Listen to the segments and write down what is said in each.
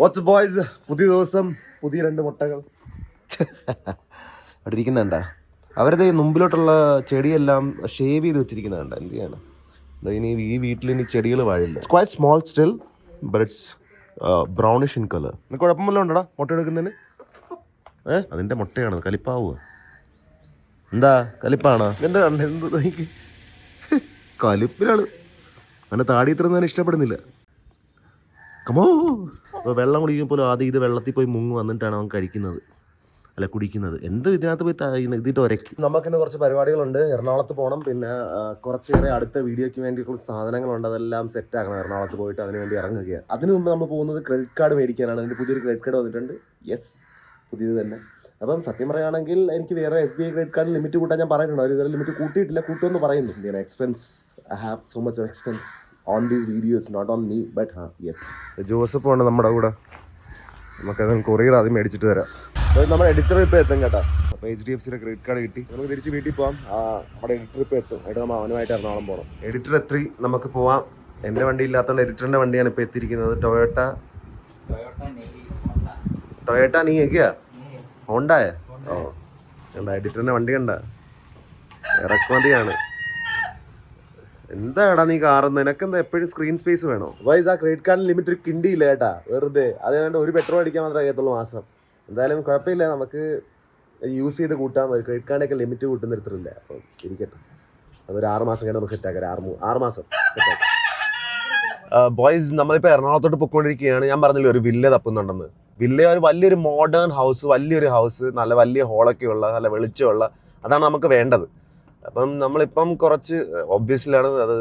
Watts boys, പുതിയ ദിവസം, പുതിയ 2 മുട്ടകൾ അവിടെ ഇരിക്കുന്നുണ്ട. അവരുടെ മുമ്പിലോട്ടുള്ള ചെടിയെല്ലാം ഷേവ് ചെയ്ത് വെച്ചിരിക്കുന്നുണ്ട്. എന്ത് ചെയ്യണം, ഇനി ഈ വീട്ടിൽ ഇനി ചെടികൾ വാഴില്ല. Quite small still but it's brownish in colour. നിനക്ക് കുഴപ്പമല്ലോ ഉണ്ടടാ മുട്ട എടുക്കുന്നതിന്? അതിൻ്റെ മുട്ടയാണ്, കലിപ്പാവുക. എന്താ കലിപ്പാണോ? എൻ്റെ എന്ത് എനിക്ക് കലിപ്പിലാണ്. അങ്ങനെ താടി ഇത്രയും ഇഷ്ടപ്പെടുന്നില്ല. കമോ. അപ്പോൾ വെള്ളം കുടിക്കുമ്പോൾ ആദ്യം ഇത് വെള്ളത്തിൽ പോയി മുങ്ങ് വന്നിട്ടാണ് അവൻ കഴിക്കുന്നത്, അല്ല കുടിക്കുന്നത്. എന്ത് ഇതിനകത്ത് പോയി ഇതിട്ട് ഉരയ്ക്കും. നമുക്കിന്ന് കുറച്ച് പരിപാടികളുണ്ട്. എറണാകുളത്ത് പോകണം. പിന്നെ കുറച്ചേറെ അടുത്ത വീഡിയോയ്ക്ക് വേണ്ടിയിട്ടുള്ള സാധനങ്ങളുണ്ട്, അതെല്ലാം സെറ്റാക്കണം. എറണാകുളത്ത് പോയിട്ട് അതിന് വേണ്ടി ഇറങ്ങുകയാണ്. അതിന് മുമ്പ് നമ്മൾ പോകുന്നത് ക്രെഡിറ്റ് കാർഡ് മേടിക്കാനാണ്. അതിൻ്റെ പുതിയൊരു ക്രെഡിറ്റ് കാർഡ് വന്നിട്ടുണ്ട്. യെസ്, പുതിയത് തന്നെ. അപ്പം സത്യം പറയുകയാണെങ്കിൽ എനിക്ക് വേറെ SBI ക്രെഡിറ്റ് കാർഡ് ലിമിറ്റ് കൂട്ടാൻ ഞാൻ പറഞ്ഞിട്ടുണ്ട്. അവർ ഇതുവരെ ലിമിറ്റ് കൂട്ടിയിട്ടില്ല, കൂട്ടുമെന്ന് പറയുന്നു. Expense, I have so much of expense on these videos, not on me but yes. Joseph ആണ് നമ്മുടെ കൂടെ. നമുക്കത് കൊറിയർ ആദ്യം മേടിച്ചിട്ട് വരാം. നമ്മുടെ എഡിറ്റർ ഇപ്പോൾ എത്തും കേട്ടോ. അപ്പോൾ HDFCയുടെ ക്രെഡിറ്റ് കാർഡ് കിട്ടി. നമുക്ക് തിരിച്ച് വീട്ടിൽ പോകാം. നമ്മുടെ എഡിറ്റർ ഇപ്പോൾ എത്തും. എന്നിട്ട് നമ്മൾ അവനുമായിട്ട് എറണാകുളം പോകണം. എഡിറ്റർ എത്തി, നമുക്ക് പോവാം. എൻ്റെ വണ്ടി ഇല്ലാത്തതുകൊണ്ട് എഡിറ്ററിൻ്റെ വണ്ടിയാണ് ഇപ്പോൾ എത്തിയിരിക്കുന്നത്. ടൊയോട്ട നീ ഒക്കെയാ ഹോണ്ടായ. ഓ എന്താ എഡിറ്ററിൻ്റെ വണ്ടി കണ്ട, ഇറക്കുമതിയാണ്. എന്താടാ നീ കാറുന്നത്? നിനക്കെന്താ എപ്പോഴും സ്ക്രീൻ സ്പേസ് വേണോ? വൈസ് ആ ക്രെഡിറ്റ് കാർഡിന് ലിമിറ്റ് ഒരു കിണ്ടിയില്ല കേട്ടാ, വെറുതെ. അതുകൊണ്ട് ഒരു പെട്രോൾ അടിക്കാൻ മാത്രമേ കഴിയത്തുള്ളൂ മാസം. എന്തായാലും കുഴപ്പമില്ല, നമുക്ക് യൂസ് ചെയ്ത് കൂട്ടാൻ മതി. ക്രെഡിറ്റ് കാർഡിനൊക്കെ ലിമിറ്റ് കൂട്ടുന്നിടത്തില്ല. അപ്പം ഇരിക്കട്ടെ, അതൊരു 6 മാസം കഴിഞ്ഞ് നമുക്ക് സെറ്റാക്കാം. 6 മാസം സെറ്റാക്കാം. ബോയ്സ്, നമ്മളിപ്പോൾ എറണാകുളത്തോട്ട് പൊയ്ക്കൊണ്ടിരിക്കുകയാണ്. ഞാൻ പറഞ്ഞില്ലേ ഒരു വില്ല തപ്പുന്നുണ്ടെന്ന്. വില്ല ഒരു വലിയൊരു മോഡേൺ ഹൗസ്, വലിയൊരു ഹൗസ്, നല്ല വലിയ ഹോളൊക്കെയുള്ള, നല്ല വെളിച്ചമുള്ള, അതാണ് നമുക്ക് വേണ്ടത്. അപ്പം നമ്മളിപ്പം കുറച്ച് ഒബ്വിയസ്ലിയാണ് അത്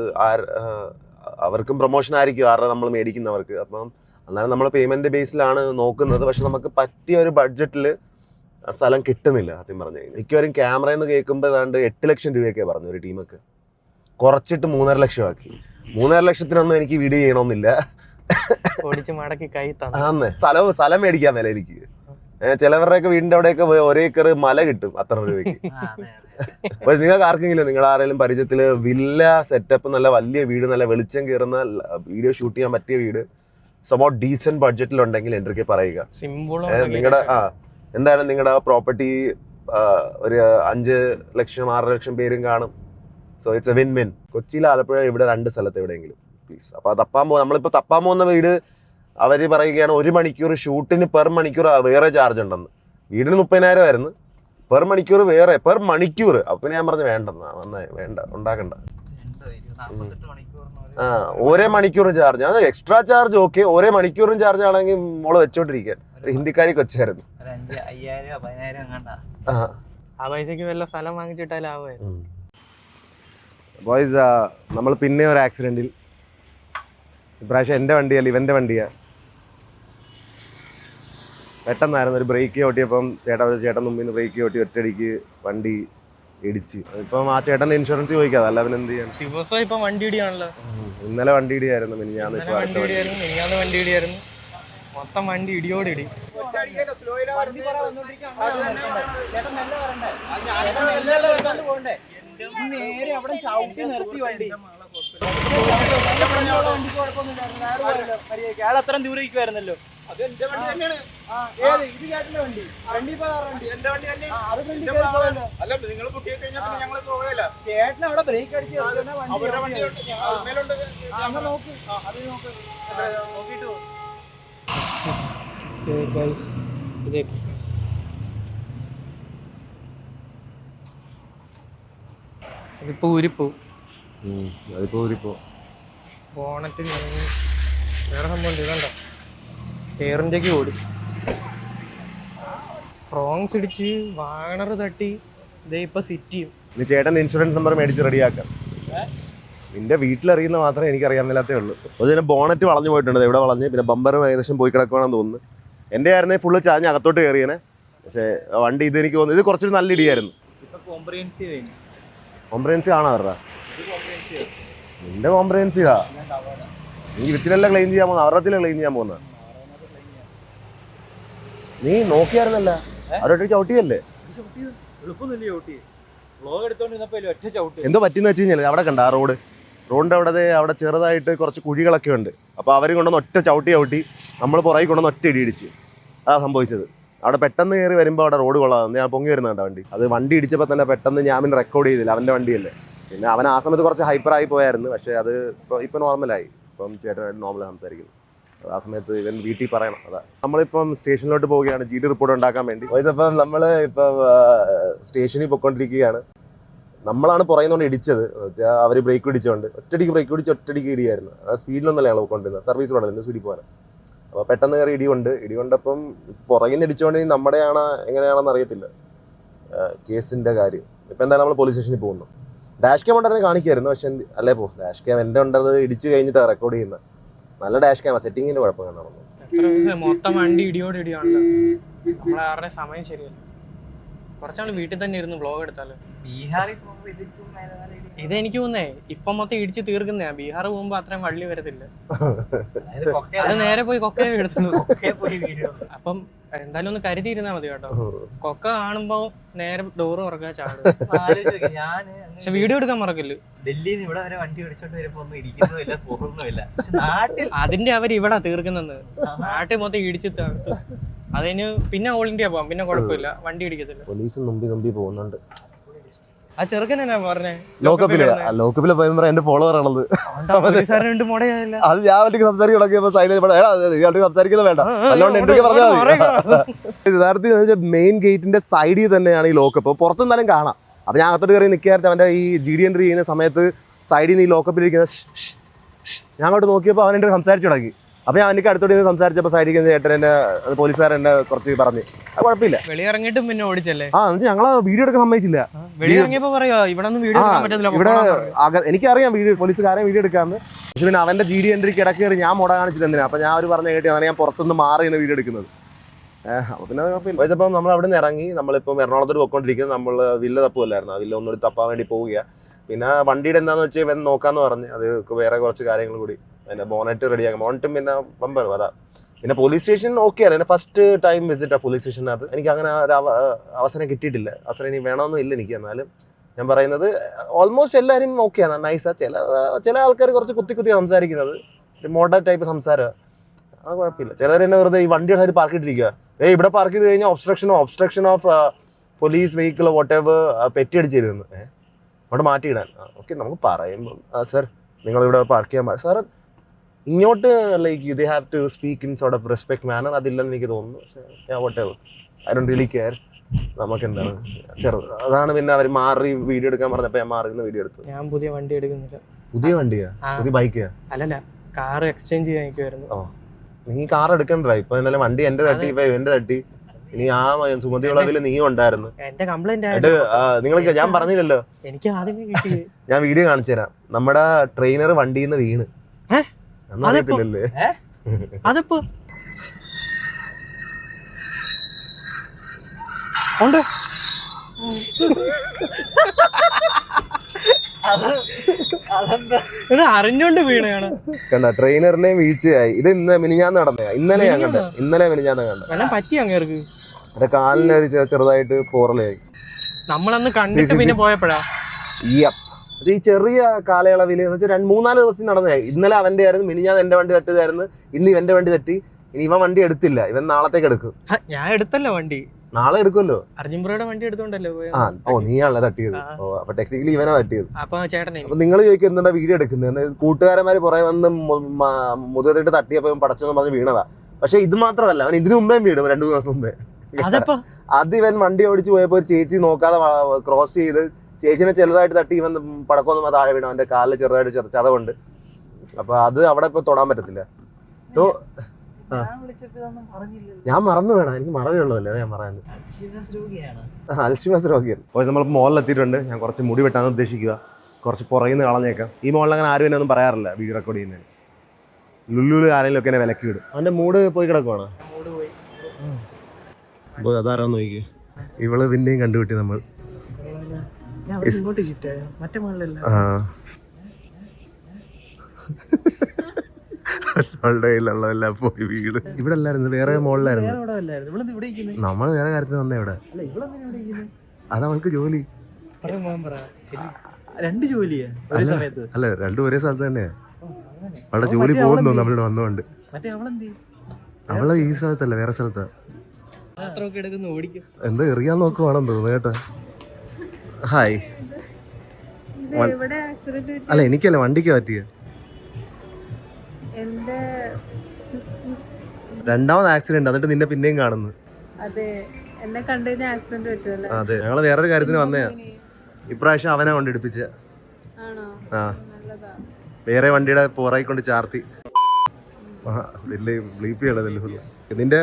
അവർക്കും പ്രൊമോഷൻ ആയിരിക്കും, ആരുടെ നമ്മൾ മേടിക്കുന്നവർക്ക്. അപ്പം എന്നാലും നമ്മൾ പേയ്മെൻറ്റ് ബേസിലാണ് നോക്കുന്നത്. പക്ഷെ നമുക്ക് പറ്റിയ ഒരു ബഡ്ജറ്റിൽ സ്ഥലം കിട്ടുന്നില്ല സത്യം പറഞ്ഞു കഴിഞ്ഞാൽ. മിക്കവരും ക്യാമറയിൽ നിന്ന് കേൾക്കുമ്പോൾ ഏതാണ്ട് 8 ലക്ഷം രൂപയൊക്കെ പറഞ്ഞു ഒരു ടീമൊക്കെ. കുറച്ചിട്ട് 3.5 ലക്ഷം ആക്കി. 3.5 ലക്ഷത്തിനൊന്നും എനിക്ക് വീഡിയോ ചെയ്യണമെന്നില്ല. ആന്നേ സ്ഥലം മേടിക്കാൻ മേലെ എനിക്ക്. ചിലവരുടെയൊക്കെ വീടിൻ്റെ അവിടെയൊക്കെ 1 ഏക്കർ മല കിട്ടും അത്ര രൂപയ്ക്ക്. അപ്പൊ നിങ്ങൾക്ക് ആർക്കെങ്കിലും നിങ്ങളുടെ ആരെങ്കിലും പരിചയത്തില് വില്ല സെറ്റപ്പ്, നല്ല വലിയ വീട്, നല്ല വെളിച്ചം കയറുന്ന വീഡിയോ ഷൂട്ട് ചെയ്യാൻ പറ്റിയ വീട് സമോ ഡീസന്റ് ബഡ്ജറ്റിലുണ്ടെങ്കിൽ എൻ്റെ ഒക്കെ പറയുക. നിങ്ങളുടെ എന്തായാലും നിങ്ങളുടെ പ്രോപ്പർട്ടി ഒരു 5 ലക്ഷം 6 ലക്ഷം പേരും കാണും. So it's A win win. കൊച്ചിയിൽ, ആലപ്പുഴ, ഇവിടെ 2 സ്ഥലത്ത് എവിടെയെങ്കിലും പ്ലീസ്. അപ്പോൾ നമ്മളിപ്പോൾ തപ്പാൻ പോകുന്ന വീട് അവർ പറയുകയാണ് 1 മണിക്കൂർ ഷൂട്ടിന് പെർ മണിക്കൂർ വേറെ ചാർജ് ഉണ്ടെന്ന്. വീടിന് 30,000 ആയിരുന്നു, പെർ മണിക്കൂർ വേറെ, പെർ മണിക്കൂർ. അപ്പം ഞാൻ പറഞ്ഞു വേണ്ടെന്നാ, നന്നായി വേണ്ട, ഉണ്ടാക്കണ്ട. ഒരേ മണിക്കൂറും ചാർജ്, അത് എക്സ്ട്രാ ചാർജ് ഓക്കെ. ഒരേ മണിക്കൂറും ചാർജ് ആണെങ്കിൽ മോള് വെച്ചോണ്ടിരിക്കാൻ. ഒരു ഹിന്ദിക്കാരി കൊച്ചായിരുന്നു. ബോയ്സ്, നമ്മൾ പിന്നെ ഒരു ആക്സിഡന്റിൽ. ഇപ്രാവശ്യം എൻ്റെ വണ്ടിയല്ല, ഇവൻ്റെ വണ്ടിയാ. പെട്ടെന്നായിരുന്നു ഒരു ബ്രേക്ക് ഓട്ടിയപ്പം ചേട്ടൻ മുമ്പിൽ നിന്ന് ബ്രേക്ക് ഓട്ടി ഒറ്റയടിക്ക് വണ്ടി ഇടിച്ച്. ഇപ്പം ആ ചേട്ടൻ്റെ ഇൻഷുറൻസ് ചോദിക്കാതെ, അല്ല അവൻ എന്ത് ചെയ്യാൻ. ഇന്നലെ വണ്ടി ഇടിയായിരുന്നു, മിനിഞ്ഞാന്ന് വണ്ടി ഇടിയായിരുന്നു. മൊത്തം വണ്ടി ഇടിയോടിടി. നേരെ അവിടെ ചവിട്ടി നിർത്തി വണ്ടി. അയാൾ അത്രയും ദൂരം ഇരിക്കുവായിരുന്നല്ലോ. ചേട്ടൻ അവിടെ ബ്രേക്ക് അടിച്ച് നോക്ക്, നോക്കിട്ട് അതിപ്പോ ഊരിപ്പോ ബോണറ്റ് വേറെ സംഭവം ഇതുണ്ടോ, എയറിൻ്റെക്ക് ഓടി ഫ്രോങ്സ് ഇടിച്ച് വാഗണർ തട്ടി. ഇതേ ഇപ്പൊ സിറ്റിയും. ചേട്ടൻ ഇൻഷുറൻസ് നമ്പർ മേടിച്ച് റെഡിയാക്കാം. നിന്റെ വീട്ടിലറിയുന്ന മാത്രമേ എനിക്ക് അറിയാമെന്നില്ലാത്തേ ഉള്ളൂ. അതുപോലെ ബോണറ്റ് വളഞ്ഞു പോയിട്ടുണ്ട്, ഇവിടെ വളഞ്ഞ്. പിന്നെ ബമ്പറും ഏകദേശം പോയി കിടക്കുകയാണെന്ന് തോന്നുന്നു. എൻ്റെ ആയിരുന്നേ ഫുള്ള് ചാഞ്ഞ് അകത്തോട്ട് കയറിയേനെ. പക്ഷേ വണ്ടി ഇതെനിക്ക് തോന്നുന്നു ഇത് കുറച്ചൊരു നല്ല ഇടിയായിരുന്നു. കോംപ്രിഹെൻസീവ് ആണോ അവരുടെ? നിന്റെ കോംപ്രിഹെൻസീവാ. നീ വിത്തിലല്ല ക്ലെയിം ചെയ്യാൻ പോകുന്നത്, അവരുടെ ക്ലെയിം ചെയ്യാൻ പോകുന്ന. നീ നോക്കിയായിരുന്നല്ല, അവരോട്ട് ചവിട്ടിയല്ലേ? എന്തോ പറ്റിയെന്ന് വെച്ച് കഴിഞ്ഞാൽ അവിടെ കണ്ട ആ റോഡ് റോഡിൻ്റെ അവിടെ ചെറുതായിട്ട് കുറച്ച് കുഴികളൊക്കെ ഉണ്ട്. അപ്പോൾ അവർ കൊണ്ടുവന്ന് ഒറ്റ ചവിട്ടി നമ്മൾ പുറകിൽ കൊണ്ടുവന്ന് ഒറ്റ ഇടിച്ച്. അതാണ് സംഭവിച്ചത്. അവിടെ പെട്ടെന്ന് കയറി വരുമ്പോൾ അവിടെ റോഡ് കൊള്ളാം. ഞാൻ പൊങ്ങി വരുന്നുണ്ട് വണ്ടി. അത് വണ്ടി ഇടിച്ചപ്പോൾ തന്നെ പെട്ടെന്ന് ഞാൻ പിന്നെ റെക്കോർഡ് ചെയ്തില്ല, അവൻ്റെ വണ്ടിയല്ലേ. പിന്നെ അവൻ ആ സമയത്ത് കുറച്ച് ഹൈപ്പറായി പോയായിരുന്നു. പക്ഷേ അത് ഇപ്പോൾ നോർമലായി. ഇപ്പം ചേട്ടനായിട്ട് നോർമൽ സംസാരിക്കുന്നു. ആ സമയത്ത് ഇവൻ വീട്ടിൽ പറയണം. അതാ നമ്മളിപ്പം സ്റ്റേഷനിലോട്ട് പോവുകയാണ് GD റിപ്പോർട്ട് ഉണ്ടാക്കാൻ വേണ്ടി. ഇപ്പം നമ്മൾ ഇപ്പം സ്റ്റേഷനിൽ പോയിക്കൊണ്ടിരിക്കുകയാണ്. നമ്മളാണ് പുറയുന്നതുകൊണ്ട് ഇടിച്ചത്. വെച്ചാൽ അവർ ബ്രേക്ക് പിടിച്ചുകൊണ്ട് ഒറ്റടിക്ക് ബ്രേക്ക് പിടിച്ച് ഒറ്റടിക്ക് ഇടിയായിരുന്നു. ആ സ്പീഡിലൊന്നല്ല ഞങ്ങൾ പോയിക്കൊണ്ടിരുന്നത്, സർവീസ് റോഡല്ല, എൻ്റെ സ്പീഡിൽ പോകാൻ. അപ്പോൾ പെട്ടെന്ന് കയറി ഇടികൊണ്ടപ്പം പുറകിൽ നിന്ന് ഇടിച്ചുകൊണ്ട് നമ്മുടെയാണ് എങ്ങനെയാണെന്ന് അറിയത്തില്ല കേസിൻ്റെ കാര്യം. ഇപ്പം എന്തായാലും നമ്മൾ പോലീസ് സ്റ്റേഷനിൽ പോകുന്നു. ഡാഷ് ക്യാം ഉണ്ടായിരുന്നു കാണിക്കുമായിരുന്നു. പക്ഷേ അല്ലേ ഡാഷ് ക്യാം എൻ്റെ ഉണ്ടത് ഇടിച്ച് കഴിഞ്ഞിട്ടാണ് റെക്കോർഡ് ചെയ്യുന്നത്. നല്ല ഡാഷ് ക്യാമ, സെറ്റിങ്ങിൻ്റെ കുഴപ്പം കാണാറുണ്ട്. മൊത്തം വണ്ടി ഇടിയോട് ഇടിയാണല്ലോ. നമ്മളെ ആരുടെ സമയം ശരിയല്ല. കുറച്ചാൾ വീട്ടിൽ തന്നെ ഇരുന്ന് വ്ളോഗ് എടുത്താലോ. ബീഹാറിൽ ഇതെനിക്ക് തോന്നേ ഇപ്പം മൊത്തം ഇടിച്ച് തീർക്കുന്നയാ. ബീഹാർ പോകുമ്പോ അത്രയും വള്ളി വരത്തില്ല. അത് നേരെ പോയി കൊക്കയെ എടുത്തു. അപ്പം എന്തായാലും ഒന്ന് കരുതിയിരുന്നാ മതി കേട്ടോ. കൊക്ക കാണുമ്പോ നേരെ ഡോറ് തുറക്കാൻ ചാടും. പക്ഷെ വീഡിയോ എടുക്കാൻ മറക്കല്ലോ. ഡൽഹിയിൽ ഇവിടെ വരെ വണ്ടി ഓടിച്ചോണ്ട് വരുമ്പോ ഒന്നും ഇടിക്കുന്നുമില്ല, പോകുന്നുമില്ല. നാട്ടിൽ അതിന്റെ അവർ ഇവിടെ തീർക്കുന്നെന്ന്. നാട്ടിൽ മൊത്തം ഇടിച്ച് തീർത്തു. അതിന് പിന്നെ ഓൾ ഇന്ത്യ പോവാം, പിന്നെ കുഴപ്പമില്ല, വണ്ടി ഇടിക്കത്തില്ല. പോലീസ് മുമ്പി പോകുന്നുണ്ട്. ആ ചെറുക്കൻ എന്നാ പറഞ്ഞേ? ലോക്കപ്പില് പോയപ്പോ എന്റെ ഫോളോവർ ആണത്. അത് ഞാൻ വേണ്ടി സംസാരിക്കണോ സംസാരിക്കുന്നത് വേണ്ട, അല്ലോണ്ട് എന്തൊക്കെ പറഞ്ഞാൽ മതി. യഥാർത്ഥത്തിൽ മെയിൻ ഗേറ്റിന്റെ സൈഡിൽ തന്നെയാണ് ഈ ലോക്കപ്പ്. പുറത്തുനിന്നാലും കാണാം. അപ്പൊ ഞാൻ അകത്തോട്ട് കയറി നിൽക്കാറുണ്ട്. അവന്റെ ഈ GD എൻട്രി ചെയ്യുന്ന സമയത്ത് സൈഡിൽ നിന്ന് ഈ ലോക്കപ്പിലിരിക്കുന്ന ഞാൻ അങ്ങോട്ട് നോക്കിയപ്പോൾ അവൻ എൻ്റെ സംസാരിച്ചു തുടങ്ങി. അപ്പൊ ഞാൻ എനിക്ക് അടുത്തോട്ട് സംസാരിച്ചപ്പോൾ സൈഡിൽ ചേട്ടൻ എന്നെ പോലീസുകാരൻ എന്നെ കുറച്ച് പറഞ്ഞു. അത് കുഴപ്പമില്ല. വെളിയിറങ്ങിയിട്ടും പിന്നെ ഓടിച്ചല്ലേ? ഞങ്ങളെ വീഡിയോ എടുക്കാൻ സമ്മതിച്ചില്ല. വെളിയിറങ്ങിയപ്പോ പറയാ ഇവിടെ എനിക്കറിയാം പോലീസുകാരൻ വീഡിയോ എടുക്കാന്ന്. പക്ഷെ പിന്നെ അവന്റെ GD എൻട്രി കിടക്ക് കയറി ഞാൻ മുട കാണിച്ചിട്ട് എന്തിനാ. അപ്പൊ ഞാൻ അവർ പറഞ്ഞ കേട്ടി അതാണ് ഞാൻ പുറത്തുനിന്ന് മാറി വീഡിയോ എടുക്കുന്നത്. അപ്പൊ പിന്നെ കുഴപ്പമില്ല. വെച്ചപ്പം നമ്മൾ അവിടെ നിന്ന് ഇറങ്ങി. നമ്മളിപ്പം എറണാകുളത്തോട്ട് പോയിക്കൊണ്ടിരിക്കുന്നത്. നമ്മൾ വില്ല തപ്പുമല്ലായിരുന്നു. ആ വില്ല ഒന്നുകൂടി തപ്പാൻ വേണ്ടി പോവുക. പിന്നെ വണ്ടിയുടെ എന്താന്ന് വെച്ചാൽ ഇവൻ നോക്കാന്ന് പറഞ്ഞ് അത് വേറെ കുറച്ച് കാര്യങ്ങൾ കൂടി അതിന്റെ ബോണറ്റ് റെഡിയാക്കാം. ബോണറ്റും പിന്നെ ബമ്പറും അതാ. പിന്നെ പോലീസ് സ്റ്റേഷൻ ഓക്കെ ആണ്. എൻ്റെ ഫസ്റ്റ് ടൈം വിസിറ്റാണ് പോലീസ് സ്റ്റേഷനകത്ത്. എനിക്ക് അങ്ങനെ ഒരു അവസരം കിട്ടിയിട്ടില്ല. അവസരം ഇനി വേണമെന്നും ഇല്ല എനിക്ക്. എന്നാലും ഞാൻ പറയുന്നത് ഓൾമോസ്റ്റ് എല്ലാവരും ഓക്കെയാണ്, നൈസാണ്. ചില ആൾക്കാർ കുറച്ച് കുത്തി സംസാരിക്കുന്നത് ഒരു മോഡേൺ ടൈപ്പ് സംസാരം. അത് കുഴപ്പമില്ല. ചിലർ തന്നെ വെറുതെ ഈ വണ്ടിയുടെ സൈഡ് പാർക്ക് ചെയ്തിരിക്കുക. ഇവിടെ പാർക്ക് ചെയ്ത് കഴിഞ്ഞാൽ obstruction of police vehicle whatever പെറ്റിയടിച്ച് ചെയ്തെന്ന് അവിടെ മാറ്റിയിടാൻ. ഓക്കെ, നമുക്ക് പറയുമ്പം സർ നിങ്ങളിവിടെ പാർക്ക് ചെയ്യാൻ പാടില്ല സാർ, ഇങ്ങോട്ട് like they have to speak in sort of respect manner. അതില്ലെന്ന് എനിക്ക് തോന്നുന്നു. പക്ഷേ whatever I don't really care. നമുക്ക് എന്താണ് ചെറുത് അതാണ്. പിന്നെ അവർ മാറി വീഡിയോ എടുക്കാൻ പറഞ്ഞപ്പോൾ ഞാൻ മാറി വീഡിയോ എടുത്തു. ഞാൻ പുതിയ വണ്ടി എടുക്കുന്നില്ല. പുതിയ വണ്ടിയാ? പുതിയ ബൈക്കാ? അല്ലല്ല, കാർ എക്സ്ചേഞ്ച് ചെയ്യാൻ നിൽക്കുമായിരുന്നു. ഓ, നീ കാർ എടുക്കണ്ട. ഇപ്പൊ ഇന്നലെ വണ്ടി എന്റെ തട്ടി, ഇപ്പൊ എന്റെ തട്ടി. ഇനി ആ സുമതിയുള്ളതിൽ നീ ഉണ്ടായിരുന്നു. എന്റെ കംപ്ലൈന്റ് നിങ്ങൾക്ക് ഞാൻ പറഞ്ഞില്ലല്ലോ. എനിക്ക് ആദ്യമേ കിട്ടി. ഞാൻ വീഡിയോ കാണിച്ചു തരാം. നമ്മുടെ ട്രെയിനർ വണ്ടിയിൽ നിന്ന് വീണ്. അറിയത്തില്ലല്ലേ? അതിപ്പോ ഉണ്ട്. അറിഞ്ഞോണ്ട് വീണയാണ്. കണ്ട, ട്രെയിനറിനെ വീഴ്ചയായി. ഇത് മിനിഞ്ഞാന്ന് നടന്നയാ. ഇന്നലെ മിനിഞ്ഞാന്ന് കണ്ട പറ്റി അങ്ങേർക്ക്. എന്റെ കാലിന് ചെറുതായിട്ട് പോറലായി. നമ്മളന്ന് കണ്ടിട്ട് പിന്നെ പോയപ്പോഴാ ഈ ചെറിയ കാലയളവിൽ എന്ന് വെച്ചാൽ 3-4 ദിവസം നടന്നതായി. ഇന്നലെ അവന്റെ ആയിരുന്നു, മിനിഞ്ഞാന്ന് എന്റെ വണ്ടി തട്ടുകയായിരുന്നു, ഇന്ന് ഇവന്റെ വണ്ടി തട്ടി. ഇനി ഇവൻ വണ്ടി എടുത്തില്ല, ഇവൻ നാളത്തേക്ക് എടുക്കും. ഞാൻ എടുത്തല്ലോ വണ്ടി. നാളെ എടുക്കുമല്ലോ. അർജുൻപുരയുടെ വണ്ടി എടുത്തോണ്ടല്ലോ. നീയാണല്ലോ തട്ടിയത്. അപ്പൊ ടെക്നിക്കലി ഇവനാ തട്ടിയത്. അപ്പൊ ചേട്ടനെ അപ്പൊ നിങ്ങൾ ചോദിക്കും എന്താ വീഡിയോ എടുക്കുന്നത്? കൂട്ടുകാരന്മാര് പുറകെ വന്ന് മുതിർത്തിട്ട് തട്ടിയപ്പോ പടച്ചെന്ന് പറഞ്ഞ് വീണതാ. പക്ഷെ ഇത് മാത്രമല്ല, അവൻ ഇതിനു മുമ്പേ വീടും 2 ദിവസം മുമ്പേ. അത് ഇവൻ വണ്ടി ഓടിച്ച് പോയപ്പോ ഒരു ചേച്ചി നോക്കാതെ ക്രോസ് ചെയ്ത് ചേച്ചിനെ ചെറുതായിട്ട് തട്ടി ഇവൻ പടക്കൊന്നും താഴെ വീണു. അവന്റെ കാലിൽ ചെറുതായിട്ട് ചതവുണ്ട്. അപ്പൊ അത് അവിടെ ഇപ്പൊ തൊടാൻ പറ്റത്തില്ല. ഞാൻ മറന്നു വേണം, എനിക്ക് മറവിയുള്ളതല്ലേ ഞാൻ പറയാൻ. അൽഷിമസ് രോഗിയാണ്. അപ്പോൾ നമ്മൾ മോളിൽ എത്തിയിട്ടുണ്ട്. ഞാൻ കുറച്ച് മുടി വെട്ടാൻ ഉദ്ദേശിക്കുക. കുറച്ച് പുറകിൽ നിന്ന് കളഞ്ഞേക്കാം. ഈ മോളിൽ അങ്ങനെ ആരും എന്നെ ഒന്നും പറയാറില്ല വീഡിയോ റെക്കോർഡ് ചെയ്യുന്നതിന്. ലുല്ലുല് ആരെങ്കിലും ഒക്കെ എന്നെ വിലക്കി വിടും. അവന്റെ മൂഡ് പോയി കിടക്കുവാണ്. അതാരാന്ന് നോക്കി. ഇവള് പിന്നെയും കണ്ടുപിട്ടി നമ്മൾ. െല്ലാം പോയി വീട്. ഇവിടെ അല്ലായിരുന്നു, വേറെ മോളിലായിരുന്നു. നമ്മൾ വേറെ കാര്യത്തിന് വന്നേ ഇവിടെ. അതവൾക്ക് ജോലി. രണ്ട് ജോലിയാ ഒരു സമയത്ത്. അല്ല രണ്ടും ഒരേ സ്ഥലത്ത് തന്നെയാ. അവളുടെ ജോലി പോകുന്നു നമ്മളിവിടെ വന്നോണ്ട്. മറ്റേ അവളെന്ത് അവളെ ഈ സ്ഥലത്തല്ല വേറെ സ്ഥലത്താ. പാത്രമൊക്കെ എടുക്കുന്ന ഓടിക്കും. എന്താ എറിയാൻ നോക്കുവാണെന്ന് തോന്നുന്നു കേട്ടാ. ഹായ്. അല്ല എനിക്കല്ല വണ്ടിക്ക് പറ്റിയ രണ്ടാമത് ആക്സിഡന്റ്. എന്നിട്ട് നിന്നെ പിന്നെയും കാണുന്നു. അതെ എന്നെ കണ്ടു കഴിഞ്ഞാൽ ആക്സിഡന്റ് പറ്റുമല്ലോ. അതെ ഞങ്ങള് വേറൊരു കാര്യത്തിന് വന്നയാ. ഇപ്രാവശ്യം അവനെ കൊണ്ട് ഇടിപ്പിച്ച. ആ വേറെ വണ്ടിയുടെ പോറായി കൊണ്ട് ചാർത്തി. വലിയ ബ്ലീപ്പ് ചെയ്യണതല്ലേ. നിന്റെ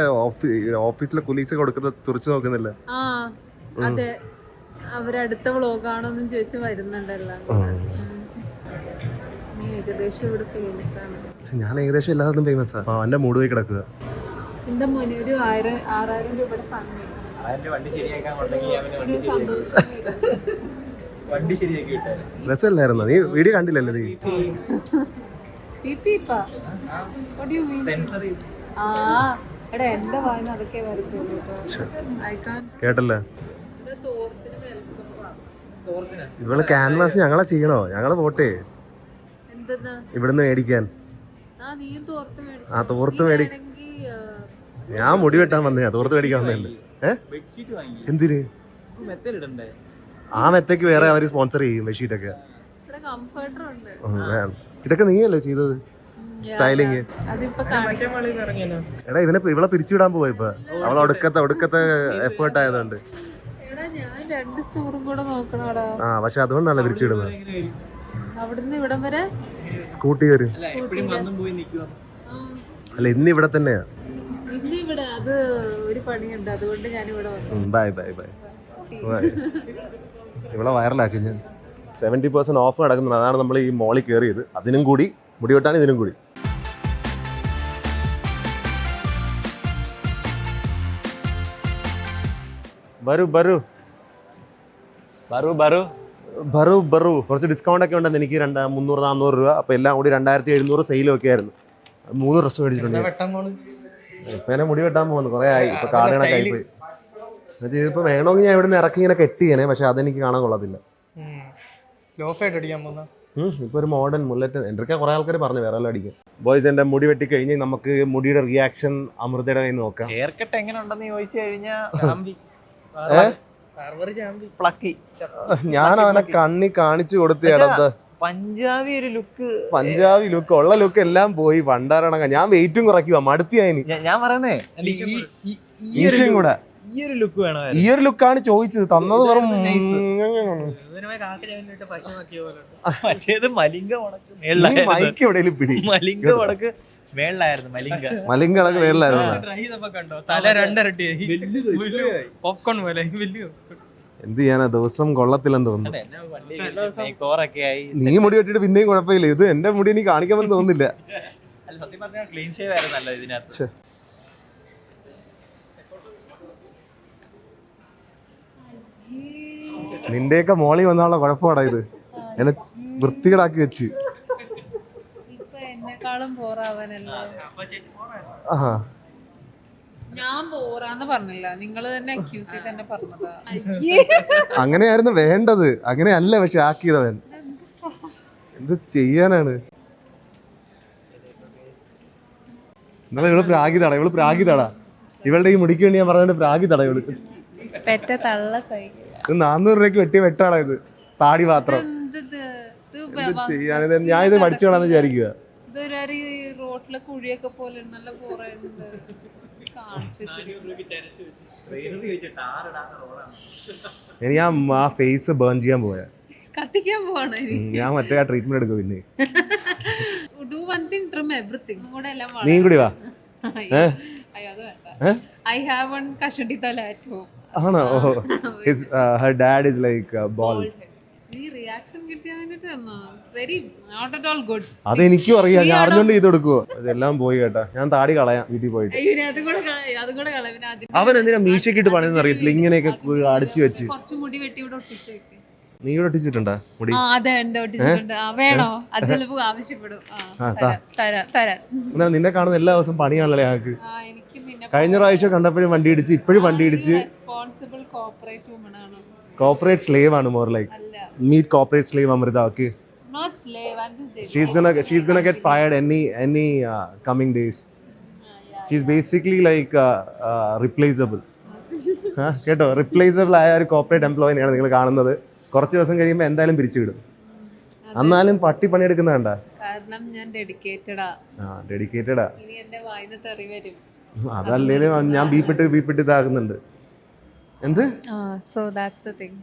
ഓഫീസിലെ കുലീസ് കൊടുക്കുന്ന തുറച്ചു നോക്കുന്നില്ല. ആ അതെ അവരടുത്ത വ്ളോഗാണോന്നും ചോദിച്ചു വരുന്നുണ്ടല്ലോ. നീ ഏകദേശം ഇവിടെ ഫേമസ് ആണ്. ഞാൻ ഏകദേശം എല്ലാത്തും ഫേമസ് ആ. എന്റെ മൂഡ് പോയി കിടക്കുക. എന്റെ മോനെ ഒരു 6,000 രൂപയുടെ ഫണ്ട് വണ്ടി ശരിയാക്കാൻ കൊണ്ടെങ്കിൽ ഒരു സന്തോഷം. വണ്ടി ശരിയാക്കി വിട്ടാൽ രസമല്ലായിരുന്നു. നീ വീഡിയോ കണ്ടില്ലല്ലോ നീ. ആ എടാ എന്റെ വായന അതൊക്കെ വരത്തുള്ളൂ കേട്ടല്ലേ. ഇവള് ക്യാൻവാസ് ഞങ്ങളെ ചെയ്യണോ? ഞങ്ങള് പോട്ടെ ഇവിടുന്ന് മേടിക്കാൻ. ആ തോർത്ത് മേടിക്കാൻ ഞാൻ മുടി വെട്ടാൻ വന്നേ. തോർത്ത് മേടിക്കാൻ വന്നല്ലേ. എന്തിന്? ആ മെത്തക്ക് വേറെ അവര് സ്പോൺസർ ചെയ്യും ബെഡ്ഷീറ്റൊക്കെ. ഇതൊക്കെ നീയല്ലേ ചെയ്തത് സ്റ്റൈലിങ്? എടാ ഇവളെ പിരിച്ചുവിടാൻ പോവാ ഇപ്പൊ. അവളെ ഒടുക്കത്തെ എഫേർട്ട് ആയതുകൊണ്ട്. ആ പക്ഷെ അതുകൊണ്ടാണ് പിരിച്ചുവിടുന്നത്. സ്കൂട്ടി വരും. അല്ല ഇന്ന് ഇവിടെ തന്നെയാ. Bye bye bye. ഇവിടെ വൈറലാക്കി ഞാൻ. 70% ഓഫ് നടക്കുന്നുണ്ട്. അതാണ് നമ്മൾ ഈ മോളിൽ കയറിയത്. അതിനും കൂടി മുടി വെട്ടാൻ ഇതിനും കൂടി. ബറു ബറു ബറു ബറു ബറു ബറു കുറച്ച് ഡിസ്കൗണ്ട് ഒക്കെ ഉണ്ടെന്ന്. എനിക്ക് 300-400 രൂപ. അപ്പൊ എല്ലാം കൂടി 2,700 സെയിലും ഒക്കെ ആയിരുന്നു. 3 ഡ്രസ് മേടിച്ചിട്ടുണ്ട്. ഇപ്പൊ എന്നെ മുടി വെട്ടാൻ പോകുന്നു. കുറെ ആയി. ഇപ്പൊ കാടുകണൊക്കെ ആയിപ്പോയി. ഇപ്പൊ വേണമെങ്കിൽ ഞാൻ ഇവിടെ നിന്ന് ഇറക്കി ഇങ്ങനെ കെട്ടിയേനെ. പക്ഷെ അതെനിക്ക് കാണാൻ കൊള്ളത്തില്ല. ഇപ്പൊ ഒരു മോഡേൺ മുല്ലറ്റ് എന്തൊക്കെ കുറെ ആൾക്കാർ പറഞ്ഞു വേറെ എല്ലാം അടിക്കും. ബോയ്സ് എന്റെ മുടി വെട്ടി കഴിഞ്ഞ് നമുക്ക് മുടിയുടെ റിയാക്ഷൻ അമൃതയുടെ കയ്യിൽ നോക്കാം. ഹെയർ കട്ട് എങ്ങനെ ഉണ്ടെന്ന് ചോദിച്ചു കഴിഞ്ഞാൽ ഞാൻ അവനെ കണ്ണി കാണിച്ചു കൊടുത്തേടത്ത്. പഞ്ചാബി ഒരു ലുക്ക്. പഞ്ചാബി ലുക്ക് ഉള്ള ലുക്ക് എല്ലാം പോയി. പണ്ടാരണങ്ങ ഞാൻ വെയിറ്റും കുറയ്ക്കുക. മടുത്തിയായി. ഞാൻ പറയുന്നേ കൂടെ ഈ ഒരു ലുക്ക് വേണോ? ഈ ഒരു ലുക്കാണ് ചോദിച്ചത്. തന്നത് വെറും മറ്റേത് മലിംഗ ഉണക്ക് മൈക്ക് എവിടെയും പിടി. മലിംഗ ഉണക്ക് മേളിലായിരുന്നു. മലിംഗ ഉണക്ക് മേളിലായിരുന്നു. എന്ത് ചെയ്യാനാ ദിവസം കൊള്ളത്തില്ലെന്ന് തോന്നുന്നു. നീ മുടി വെട്ടിട്ട് പിന്നെയും കുഴപ്പമില്ല. ഇത് എന്റെ മുടി എനിക്ക് കാണിക്കാൻ തോന്നുന്നില്ല. നിന്റെയൊക്കെ മോളി വന്നാലുള്ള കുഴപ്പമാടാ ഇത്. എന്നെ വൃത്തികേടാക്കി വെച്ച്. ഞാൻ പോറാന്ന് പറഞ്ഞില്ല, നിങ്ങള് തന്നെ അക്യൂസ് ചെയ്ത് തന്നെ പറഞ്ഞതാ. അങ്ങനെയായിരുന്നു വേണ്ടത്. അങ്ങനെയല്ല പക്ഷെ ആക്കിയതവൻ. എന്ത് ചെയ്യാനാണ്? എന്നാലും ഇവള് പ്രാഗിതാടാ. ഇവളുടെ ഈ മുടിക്ക് വേണ്ടി ഞാൻ പറഞ്ഞിട്ട് പ്രാഗിതാടാ ഇവള്. 400 രൂപയ്ക്ക് വെട്ടിയ വെട്ടാടാ ഇത്. താടി മാത്രം. ചെയ്യാനിത് ഞാൻ ഇത് പഠിച്ചോളാന്ന് വിചാരിക്കുക. റോട്ടിലെ കുഴിയൊക്കെ പോലെ നല്ല പോറുണ്ട്. ഇനി ഞാൻ ആ ഫേസ് ബേൺ ചെയ്യാൻ പോയാ കത്തിക്കാൻ പോവാണ്. ഞാൻ മറ്റേ ആ ട്രീറ്റ്മെന്റ് എടുക്കും. പിന്നെ നീ കൂടി വാ. I have one kashandi tala at home. ആണോ? her dad is like bald. ഈ റിയാക്ഷൻ കിട്ടിയതിന്റെ it's very not at all good. അതെനിക്കും അറിയാം. ഞാൻ അറിഞ്ഞോണ്ട് ചെയ്ത് കൊടുക്കുവോ? ഇതെല്ലാം പോയി കേട്ടാ. ഞാൻ താടി കളയാം വീട്ടിൽ പോയിട്ട്. അവൻ എന്തിനാ മീശക്കിട്ട് പണിയെന്ന് അറിയത്തില്ല. ഇങ്ങനെയൊക്കെ അടിച്ചു വെച്ച് കുറച്ച് മുടി വെട്ടി ഇവിടെ ഒട്ടിച്ചു വെക്ക്. നീ ഇവിടെ ഒട്ടിച്ചിട്ടുണ്ടാ മുടി? വേണോ? അത് ചിലപ്പോ ആവശ്യപ്പെടും. നിന്നെ കാണുന്ന എല്ലാ ദിവസം പണിയാണല്ലേ ഞങ്ങൾക്ക്. കഴിഞ്ഞ പ്രാവശ്യം കണ്ടപ്പോഴും വണ്ടി ഇടിച്ച്, ഇപ്പോഴും വണ്ടി ഇടിച്ച്. റെസ്പോൺസിബിൾ കോർപ്പറേറ്റ് വുമൺ ആണ്. കോർപ്പറേറ്റ് സ്ലേവ് ആണ് മോർ ലൈക്ക് അല്ല. Meet corporate slave Amrita. Okay, Not slave. I'm just she's gonna get fired any coming days. yeah. She's basically like replaceable. കേട്ടോ, റിപ്ലേസബിൾ ആയ ഒരു കോർപ്പറേറ്റ് എംപ്ലോയിനെയാണ് നിങ്ങൾ കാണുന്നത്. കുറച്ച് ദിവസം കഴിയുമ്പോൾ എന്തായാലും പിരിച്ചുവിടും. എന്നാലും പട്ടി പണിയെടുക്കുന്ന കണ്ട. കാരണം ഞാൻ ഡെഡിക്കേറ്റഡാ. ഡെഡിക്കേറ്റഡാ. ഇനി എന്റെ വായിന്ന് തെറി വരും. അതല്ലേലും ഞാൻ ബീപ്പിട്ട് ഇതാകുന്നുണ്ട്. എന്ത്? So that's the thing.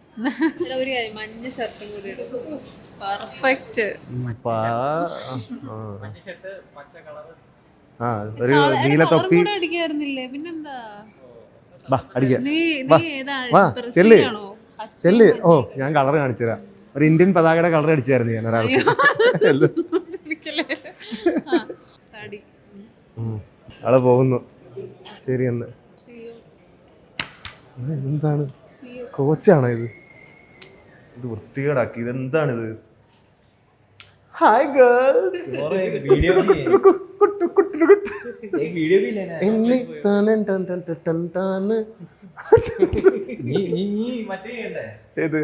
ഒരു കാര്യം, മഞ്ഞ ഷർട്ടും കൂടി ഇടും. പെർഫെക്റ്റ്. ഒരു നീല തൊപ്പി അടിക്കായിരുന്നില്ലേ? പിന്നെന്താ? അടിക്കാം. നീ ഏതാ? ചെല്ല് ബ്രസീലാണോ? ചെല്ല്. ഓ, ഞാൻ കളർ കാണിച്ചു തരാം. ഒരു ഇന്ത്യൻ പതാകയുടെ കളർ അടിച്ചായിരുന്നു ഞാൻ ഒരാൾക്ക്. ആള് പോകുന്നു. ശരി എന്ന്. എന്താണ് കോച്ചാണോ ഇത്? ഇത് വൃത്തികേടാക്കി. ഇതെന്താണിത്? Hi girls.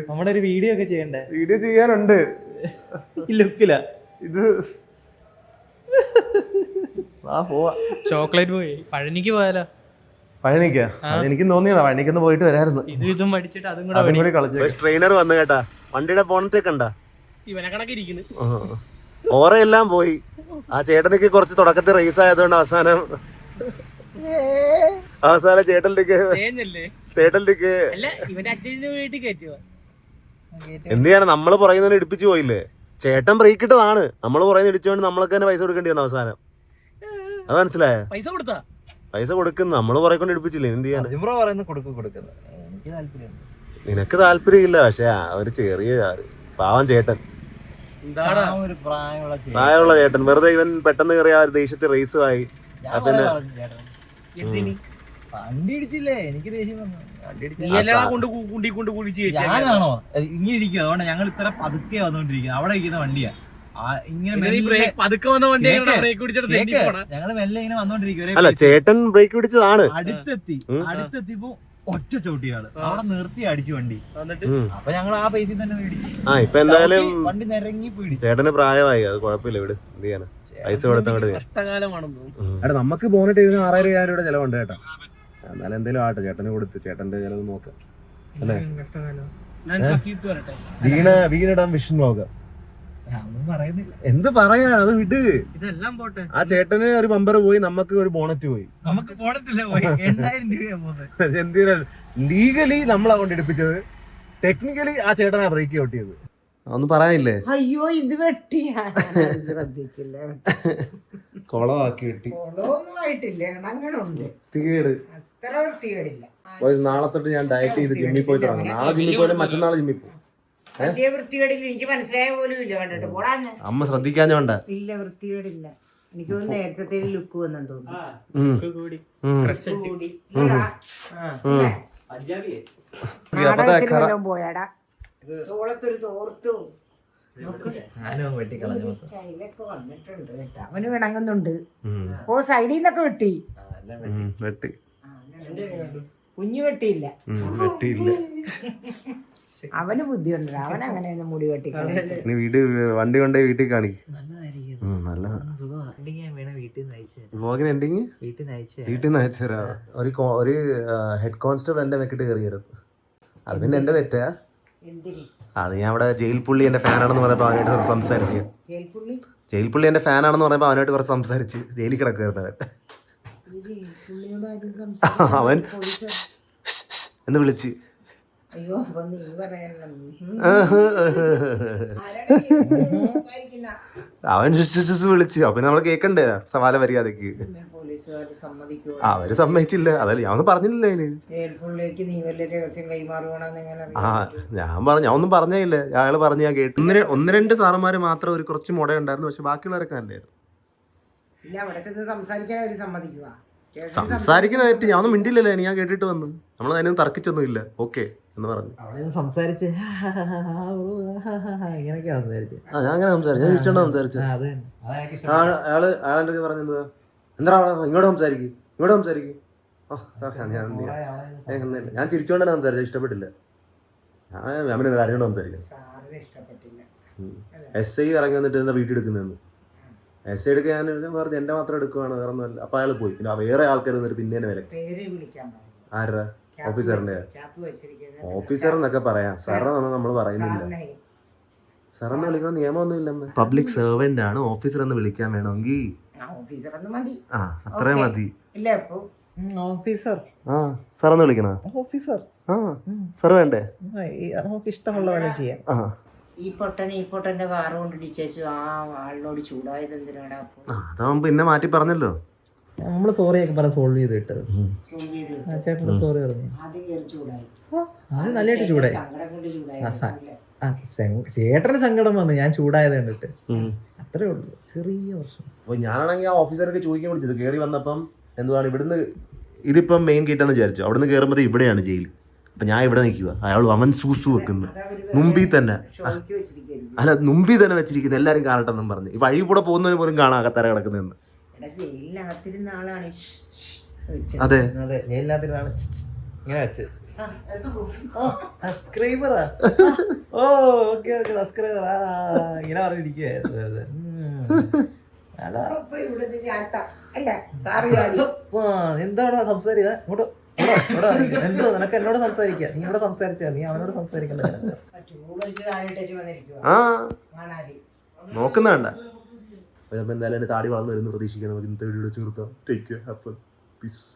നമ്മുടെ ഒരു വീഡിയോ ഒക്കെ ചെയ്യണ്ടേ? വീഡിയോ ചെയ്യാനുണ്ട്. ലുക്കില ഇത് പോവാ. ചോക്ലേറ്റ് പോയി പഴനിക്ക് പോയാലോ? പഴനിക്കാ? എനിക്ക് തോന്നിയതാ പഴനിക്കൊന്ന് പോയിട്ട് വരായിരുന്നു. ഇതും പഠിച്ചിട്ട് അതും കൂടെ കളിച്ചു. ട്രെയിനർ വന്നു കേട്ടാ. വണ്ടിയുടെ ബോണറ്റ് കണ്ടാ? ഇവനെ കണക്കിരിക്കുന്നു. ഓറയെല്ലാം പോയി. ആ ചേട്ടനക്ക് കുറച്ച് തുടക്കത്തിൽ റേസ് ആയതുകൊണ്ട് അവസാനം ചേട്ടനിലേക്ക് എന്ത് ചെയ്യാനാ? നമ്മള് പറയുന്നതിന് ഇടിപ്പിച്ചു പോയില്ലേ? ചേട്ടൻ ബ്രേക്ക് ഇട്ടതാണ്. നമ്മള് പറയുന്നത് ഇടിച്ചുകൊണ്ട് നമ്മൾക്ക് തന്നെ പൈസ കൊടുക്കേണ്ടി വന്നു അവസാനം. അത് മനസ്സിലായ? പൈസ കൊടുക്കുന്നു. നമ്മള് പറയക്കൊണ്ട് ഇടിപ്പിച്ചില്ലേ? എന്ത് ചെയ്യാൻ? നിനക്ക് താല്പര്യമില്ല. പക്ഷെ ഒരു ചെറിയ പാവം ചേട്ടൻ, പ്രായമുള്ള ചേട്ടൻ വെറുതെ ഇവൻ പെട്ടെന്ന് കയറി ആ ദേഷ്യത്തിൽ റേസും ആയി. പിന്നെ വണ്ടി ഇടിച്ചില്ലേ? എനിക്ക് ദേഷ്യം വന്നു. ഞാനാണോ ഇങ്ങനെ ഇരിക്കും? അതുകൊണ്ട് ഞങ്ങൾ ഇത്ര പതുക്കെ വന്നോണ്ടിരിക്കും. അവിടെ ഇരിക്കുന്ന വണ്ടിയാ. ഞങ്ങള് മെല്ലെ ഇങ്ങനെ വന്നോണ്ടിരിക്കും. അല്ല, ചേട്ടൻ ബ്രേക്ക് പിടിച്ചതാണ്. അടുത്തെത്തിയപ്പോ ഒറ്റ ചവിട്ടിയാള് അവിടെ നിർത്തി അടിച്ചു വണ്ടി. അപ്പൊ ഞങ്ങൾ ആ പൈസ തന്നെ മേടിച്ചു. ഇപ്പൊ എന്തായാലും വണ്ടി നിരങ്ങി പോയി. ചേട്ടന് പ്രായമായി. അത് കുഴപ്പമില്ല. ഇവിടെ എന്ത് ചെയ്യാനാ? പൈസ കൊടുത്തങ്ങോട്ട് നമുക്ക് ബോണറ്റ് 6,000-7,000 രൂപയുടെ ചെലവുണ്ട് കേട്ടോ. എന്നാലും എന്തെങ്കിലും ആട്ടെ, ചേട്ടന് കൊടുത്ത് ചേട്ടന്റെ ചെലവ് നോക്കാം അല്ലേ? വീണിടാൻ വിഷൻ നോക്കാം. എന്ത് പറയാ? അത് വിട്. ഇതെല്ലാം പോട്ടെ. ആ ചേട്ടന് ഒരു ബമ്പർ പോയി, നമുക്ക് ഒരു ബോണറ്റ് പോയി. നമുക്ക് ബോണറ്റില്ല പോയി. 8,000 രൂപയാ പോകുന്നത്. എന്തിനാ ലീഗലി നമ്മളാ കൊണ്ട് എടുപ്പിച്ചത്? ടെക്നിക്കലി ആ ചേട്ടനാ ബ്രേക്ക് ഔട്ടിയത്. ഒന്നും പറയാനില്ലേ? അയ്യോ, ഇത് വെട്ടി ശ്രദ്ധിച്ചില്ല. കൊളമാക്കി വെട്ടി. കൊളമൊന്നും ആയിട്ടില്ല. അങ്ങനെ ഉണ്ട്. വൃത്തികേട്. അത്ര വൃത്തികേടില്ല. നാളെ തൊട്ട് ഞാൻ ഡയറ്റ് ചെയ്ത് ജിമ്മിൽ പോയി തുടങ്ങും. നാളെ ജിമ്മിൽ പോയാലും മറ്റന്നാൾ ജിമ്മിൽ പോകും. വലിയ വൃത്തികേടില്ല. എനിക്ക് മനസ്സിലായ പോലും ഇല്ല. കണ്ടിട്ട് പോടാന്ന്. അമ്മ ശ്രദ്ധിക്കാഞ്ഞോണ്ട. ഇല്ല, വൃത്തികേടില്ല. എനിക്ക് നേരത്തെ ലുക്ക് വന്നെന്ന് തോന്നുന്നു. പോയാടാ തോളത്തൊരു തോർത്തും സ്റ്റൈലൊക്കെ വന്നിട്ടുണ്ട് കേട്ടോ. അവന് വിളങ്ങുന്നുണ്ട്. ഓ, സൈഡിൽ നിന്നൊക്കെ വെട്ടി. കുഞ്ഞു വെട്ടിയില്ല. അവന് ബുദ്ധിയുണ്ട്. അവൻ അങ്ങനെയൊന്നും മുടി വെട്ടി വണ്ടി കൊണ്ടേ വീട്ടിൽ കാണിക്കും. വീട്ടിൽ നിന്ന് അയച്ചുതരാ. ഒരു ഹെഡ് കോൺസ്റ്റബിൾ എന്റെ വെക്കിട്ട് കയറിയത്. അത് പിന്നെ എന്റെ തെറ്റാ. അത് ഞാൻ അവിടെ ജയിൽ പുള്ളി എന്റെ ഫാനാണെന്ന് പറഞ്ഞപ്പോ അവനായിട്ട് കുറച്ച് സംസാരിച്ചു. ജയിൽ പുള്ളി എന്റെ ഫാനാണെന്ന് പറഞ്ഞപ്പോ അവനായിട്ട് കുറച്ച് സംസാരിച്ച് ജയിലിൽ കിടക്കുവായിരുന്നു അവൻ എന്ന് വിളിച്ച്. അവൻ വിളിച്ച്. അപ്പൊ നമ്മള് കേക്കണ്ടേ സവാല മര്യാദക്ക്? അവര് സമ്മതിച്ചില്ല. അതല്ല, ഞാൻ ഒന്നും പറഞ്ഞില്ല അതിന്. ഞാൻ ഒന്നും പറഞ്ഞില്ല. അയാള് പറഞ്ഞ ഞാൻ കേട്ടു. 1-2 സാറന്മാര് മാത്രം ഒരു കുറച്ച് മുട ഉണ്ടായിരുന്നു. പക്ഷെ ബാക്കിയുള്ളവരൊക്കെ നല്ലായിരുന്നു. സംസാരിക്കുന്ന തെറ്റ്. ഞാൻ ഒന്നും മിണ്ടില്ലല്ലോ. ഞാൻ കേട്ടിട്ട് വന്നു. നമ്മൾ അതിനൊന്നും തർക്കിച്ചൊന്നും ഇല്ല. ഓക്കെ എന്ന് പറഞ്ഞു. സംസാരിച്ച് ഞാൻ അങ്ങനെ സംസാരിച്ചു. ഞാൻ തിരിച്ചോണ്ട് സംസാരിച്ചു. അയാളെന്റെ പറഞ്ഞത് എന്താ ഇങ്ങോട്ട് സംസാരിക്കും, ഇങ്ങോട്ട് സംസാരിക്കും. ഞാൻ ചിരിച്ചോണ്ടാണ് സംസാരിച്ചത്. ഇഷ്ടപ്പെട്ടില്ല. മാമിന് കാര്യങ്ങൾ സംസാരിക്കാം. സാറിന് ഇഷ്ടപ്പെട്ടില്ല. SI ഇറങ്ങി വന്നിട്ട് എന്താ വീട്ടിൽ എടുക്കുന്നതെന്ന്. SI എടുക്കാൻ ഞാൻ വെറുതെ എൻ്റെ മാത്രം എടുക്കുവാണ്, വേറെ ഒന്നുമല്ല. അപ്പോൾ അയാൾ പോയി. പിന്നെ വേറെ ആൾക്കാർ വന്നിട്ട് പിന്നെ വില. പേര് വിളിക്കാൻ പാടില്ല. ആരുടെ? ഓഫീസറിന്റെ. ക്യാപ്പ് വെച്ചിരിക്കുന്നത് ഓഫീസർ എന്നൊക്കെ പറയാം, സാറെന്നൊന്നും നമ്മൾ പറയുന്നില്ല. സാറിനെ സാറെന്ന് വിളിക്കുന്ന നിയമമൊന്നും ഇല്ല. പബ്ലിക് സെർവന്റ് ആണ്, ഓഫീസർ എന്ന് വിളിക്കാൻ വേണമെങ്കിൽ ഓഫീസർ ഒന്ന് മതി. ആ അത്രേ മതി. ഇല്ല അപ്പൊ ഓഫീസർ. ആ സാറെന്ന് വിളിക്കണ. ഓഫീസർ. ആ സാർ വേണ്ടേ? നമുക്ക് ഇഷ്ടമുള്ള വേണം ചെയ്യാം. ആ ഈ പൊട്ടന്റെ കാറ് കൊണ്ട് ഇടിച്ചു ആ ആളിനോട് ചൂടായത് എന്തിനാണ്? അപ്പൊ അതാവുമ്പോ പിന്നെ മാറ്റി പറഞ്ഞല്ലോ. നമ്മള് സോറി ഒക്കെ പറഞ്ഞ് സോൾവ് ചെയ്ത് വിട്ടത്. സൂം ചെയ്ത് ആ ചേട്ടന് സോറി പറഞ്ഞു. ആദ്യം കയറി ചൂടായി. അത് നല്ലതായിട്ട് ചൂടായി. സങ്കടം കൊണ്ട് ചൂടായി. ചേട്ടന് സങ്കടം വന്നു ഞാൻ ചൂടായത് കണ്ടിട്ട്. അത്രേ ഉള്ളൂ, ചെറിയ പ്രശ്നം. അപ്പൊ ഞാനാണെങ്കിൽ ആ ഓഫീസറൊക്കെ ചോദിക്കാൻ വിളിച്ചത്. കയറി വന്നപ്പം എന്തുവാണ് ഇവിടുന്ന്, ഇതിപ്പം മെയിൻ ഗേറ്റാന്ന് വിചാരിച്ചു. അവിടുന്ന് കയറുമ്പോൾ ഇവിടെയാണ് ജയിൽ. അപ്പൊ ഞാൻ ഇവിടെ നിൽക്കുക, അവൻ സൂസു വെക്കുന്നു മുമ്പിൽ തന്നെ. ഷോയ്ക്ക് വെച്ചിരിക്കുന്നു. അല്ല മുമ്പിൽ തന്നെ വെച്ചിരിക്കുന്നത്, എല്ലാരും കാണട്ടെന്നും പറഞ്ഞ്. ഈ വഴി കൂടെ പോകുന്നതിന് പോലും കാണാം അകത്തറ കിടക്കുന്നതെന്ന്. എടാ ജയിലിനകത്തിരുന്ന ആളാണ് വെച്ചത്. അതെ അതെ ജയിലിനകത്തിനാണ് ഇങ്ങനെ വെച്ച്. സബ്സ്ക്രൈബറാ? ഓ ഓക്കെ ഓക്കെ സബ്സ്ക്രൈബർ. ഇങ്ങനെ പറഞ്ഞിരിക്കുവായിരുന്നു. അപ്പൊ ഇവിടുത്തെ ചാട്ട അല്ല സാറ് ചാടി. എന്താണോ സംസാരിക്കുക? എന്തോ നിനക്ക് എന്നോട് സംസാരിക്കുക. നീ ഇവിടെ സംസാരിച്ചാ നീ അവനോട് സംസാരിക്കണ്ട. ആ നോക്കുന്ന വേണ്ട. എന്തായാലും എൻ്റെ താടി വളർന്നു വരുന്നു പ്രതീക്ഷിക്കാൻ. നമുക്ക് ഇന്നത്തെ വീഡിയോ ചേർത്താം. Take care, have fun, piece.